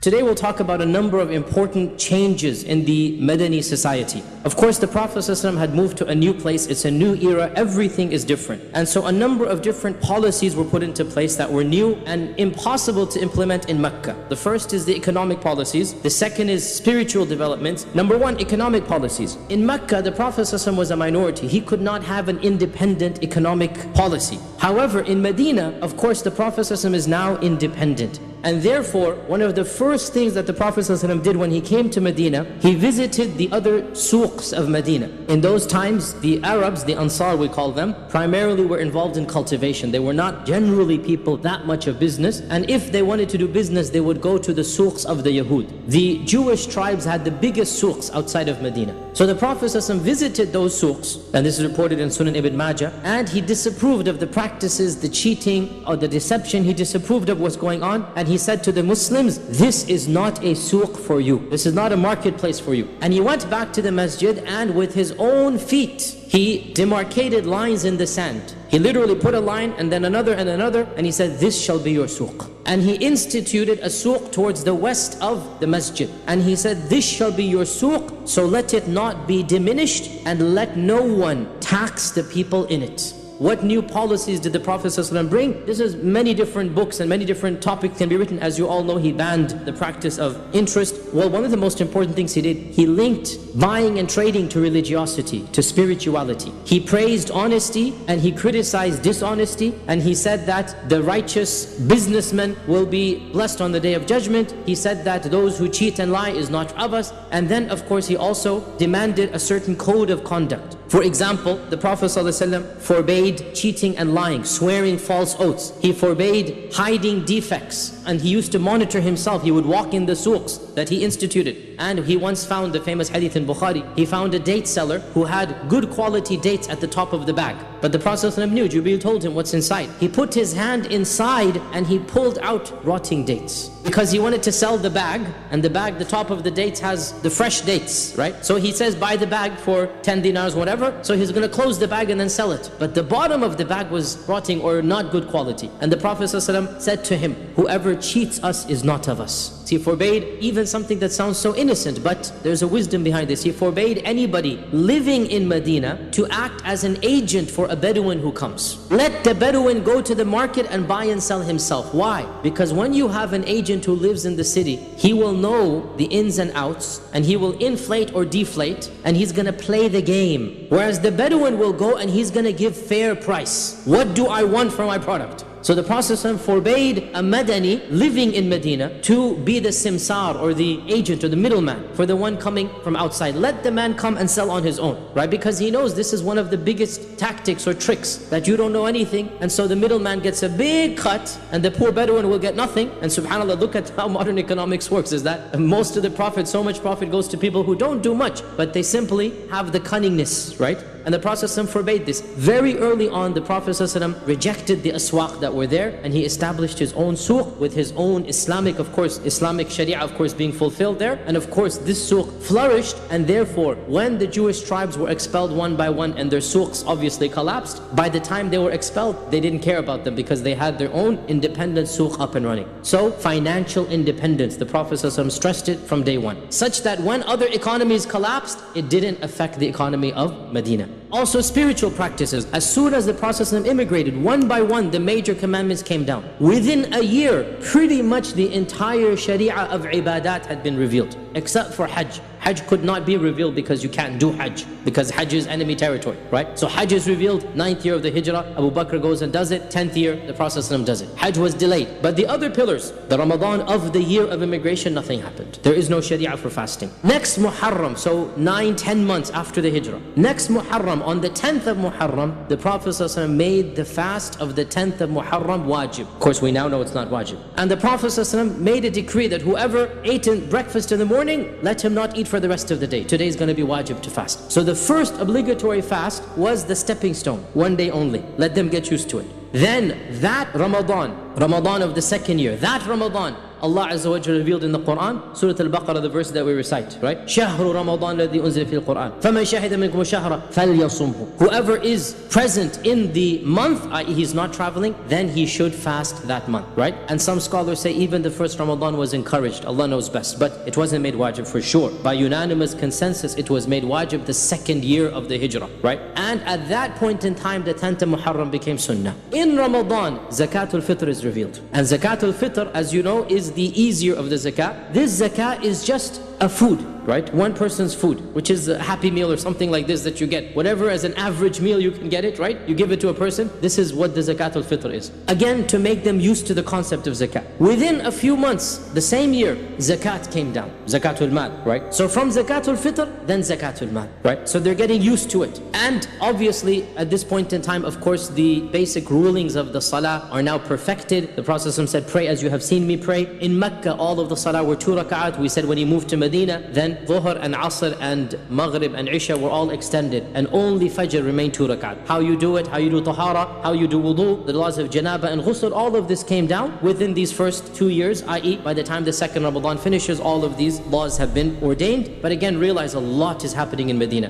Today we'll talk about a number of important changes in the Madani society. Of course, the Prophet ﷺ had moved to a new place, it's a new era, everything is different. And so a number of different policies were put into place that were new and impossible to implement in Mecca. The first is the economic policies, the second is spiritual development. Number one, economic policies. In Mecca, the Prophet ﷺ was a minority. He could not have an independent economic policy. However, in Medina, of course, the Prophet ﷺ is now independent. And therefore, one of the first things that the Prophet ﷺ did when he came to Medina, he visited the other souqs of Medina. In those times, the Arabs, the Ansar we call them, primarily were involved in cultivation. They were not generally people that much of business. And if they wanted to do business, they would go to the souqs of the Yahud. The Jewish tribes had the biggest souqs outside of Medina. So the Prophet ﷺ visited those souqs, and this is reported in Sunan Ibn Majah, and he disapproved of the practices, the cheating or the deception. He disapproved of what's going on, and he said to the Muslims, this is not a souq for you. This is not a marketplace for you. And he went back to the masjid, and with his own feet, he demarcated lines in the sand. He literally put a line and then another and another, and he said, this shall be your souq. And he instituted a souq towards the west of the masjid. And he said, this shall be your souq, so let it not be diminished, and let no one tax the people in it. What new policies did the Prophet ﷺ bring? This is many different books and many different topics can be written. As you all know, he banned the practice of interest. Well, one of the most important things he did, he linked buying and trading to religiosity, to spirituality. He praised honesty and he criticized dishonesty, and he said that the righteous businessman will be blessed on the Day of Judgment. He said that those who cheat and lie is not of us. And then of course he also demanded a certain code of conduct. For example, the Prophet ﷺ forbade cheating and lying, swearing false oaths. He forbade hiding defects, and he used to monitor himself. He would walk in the souqs that he instituted. And he once found the famous hadith in Bukhari. He found a date seller who had good quality dates at the top of the bag. But the Prophet ﷺ knew, Jibreel told him what's inside. He put his hand inside and he pulled out rotting dates. Because he wanted to sell the bag, and the bag, the top of the dates has the fresh dates, right? So he says, buy the bag for 10 dinars, whatever. So he's going to close the bag and then sell it. But the bottom of the bag was rotting or not good quality. And the Prophet ﷺ said to him, whoever cheats us is not of us. He forbade even something that sounds so innocent, but there's a wisdom behind this. He forbade anybody living in Medina to act as an agent for a Bedouin who comes. Let the Bedouin go to the market and buy and sell himself. Why? Because when you have an agent who lives in the city, he will know the ins and outs, and he will inflate or deflate, and he's going to play the game. Whereas the Bedouin will go and he's going to give fair price. What do I want for my product? So the Prophet ﷺ forbade a Madani living in Medina to be the simsar or the agent or the middleman for the one coming from outside. Let the man come and sell on his own, right? Because he knows this is one of the biggest tactics or tricks, that you don't know anything, and so the middleman gets a big cut and the poor Bedouin will get nothing. And subhanAllah, look at how modern economics works, is that most of the profit, so much profit goes to people who don't do much, but they simply have the cunningness, right? And the Prophet ﷺ forbade this. Very early on, the Prophet ﷺ rejected the aswaq that were there, and he established his own souq with his own Islamic, of course, Islamic Sharia, of course, being fulfilled there. And of course, this souq flourished, and therefore, when the Jewish tribes were expelled one by one and their souqs obviously collapsed, by the time they were expelled, they didn't care about them because they had their own independent souq up and running. So, financial independence, the Prophet ﷺ stressed it from day one, such that when other economies collapsed, it didn't affect the economy of Medina. Also spiritual practices. As soon as the Prophet ﷺ immigrated, one by one the major commandments came down. Within a year, pretty much the entire Sharia of ibadat had been revealed, except for Hajj. Hajj could not be revealed because you can't do Hajj, because Hajj is enemy territory, right? So Hajj is revealed, 9th year of the Hijrah, Abu Bakr goes and does it, 10th year, the Prophet ﷺ does it. Hajj was delayed. But the other pillars, the Ramadan of the year of immigration, nothing happened. There is no Sharia for fasting. Next Muharram, so 9-10 months after the Hijrah. Next Muharram, on the 10th of Muharram, the Prophet ﷺ made the fast of the 10th of Muharram wajib. Of course, we now know it's not wajib. And the Prophet ﷺ made a decree that whoever ate breakfast in the morning, let him not eat for the rest of the day. Today is going to be wajib to fast. So the first obligatory fast was the stepping stone, one day only. Let them get used to it. Then that Ramadan of the second year, that Ramadan, Allah Azza wa Jalla revealed in the Quran, Surah Al-Baqarah, the verse that we recite, right? شهر رمضان الذي أنزل فيه القرآن فمن شهد منكم الشهر فليصمه. Whoever is present in the month, i.e. he's not traveling, then he should fast that month, right? And some scholars say even the first Ramadan was encouraged. Allah knows best, but it wasn't made wajib for sure. By unanimous consensus, it was made wajib the second year of the Hijrah, right? And at that point in time, the 10th of Muharram became sunnah. In Ramadan, Zakatul Fitr is revealed. And Zakatul Fitr, as you know, is the easier of the zakat. This zakat is just a food, right? One person's food, which is a happy meal or something like this that you get. Whatever as an average meal you can get it, right? You give it to a person. This is what the Zakatul Fitr is. Again, to make them used to the concept of zakat. Within a few months, the same year, zakat came down. Zakatul Mal, right? So from Zakatul Fitr, then Zakatul Mal, right? So they're getting used to it. And obviously, at this point in time, of course, the basic rulings of the Salah are now perfected. The Prophet said, pray as you have seen me pray. In Mecca, all of the Salah were 2 rak'at. We said when he moved to Medina, then Dhuhr and Asr and Maghrib and Isha were all extended, and only Fajr remained 2 rak'at. How you do it, how you do Tahara, how you do Wudu, the laws of Janaba and Ghusl, all of this came down within these first 2 years, i.e. by the time the second Ramadan finishes, all of these laws have been ordained. But again, realize a lot is happening in Medina.